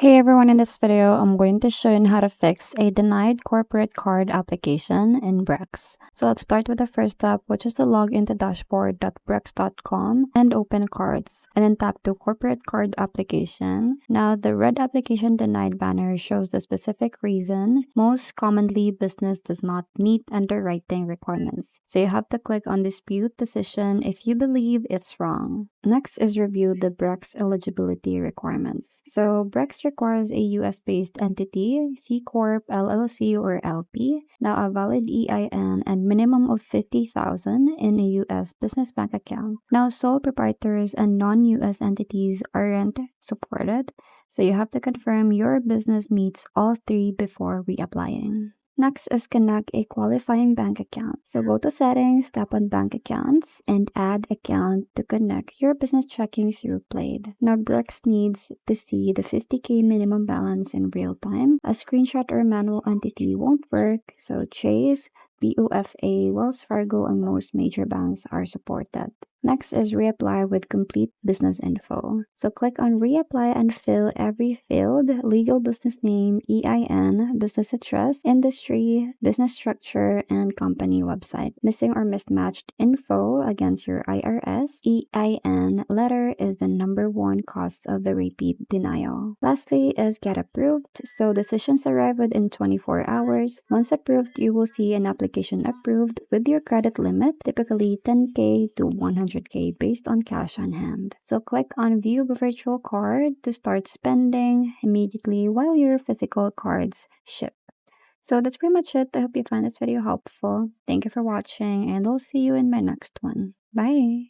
Hey everyone, in this video, I'm going to show you how to fix a denied corporate card application in Brex. So let's start with the first step, which is to log into dashboard.brex.com and open cards, and then tap to corporate card application. Now the red application denied banner shows the specific reason. Most commonly, business does not meet underwriting requirements. So you have to click on dispute decision if you believe it's wrong. Next is review the Brex eligibility requirements. So Brex requires a US-based entity, C Corp, LLC, or LP, now a valid EIN and minimum of 50,000 in a US business bank account. Now sole proprietors and non-US entities aren't supported, so you have to confirm your business meets all three before reapplying. Next is connect a qualifying bank account. So go to settings, tap on bank accounts, and add account to connect your business checking through Plaid. Now Brex needs to see the 50K minimum balance in real time. A screenshot or manual entity won't work, so Chase, BOFA, Wells Fargo, and most major banks are supported. Next is reapply with complete business info. So click on reapply and fill every field: legal business name, EIN, business address, industry, business structure, and company website. Missing or mismatched info against your IRS, EIN letter is the #1 cause of the repeat denial. Lastly is get approved. So decisions arrive within 24 hours. Once approved, you will see an application approved with your credit limit, typically 10K to 100K based on cash on hand. So click on view virtual card to start spending immediately while your physical cards ship. So that's pretty much it. I hope you find this video helpful. Thank you for watching, and I'll see you in my next one. Bye!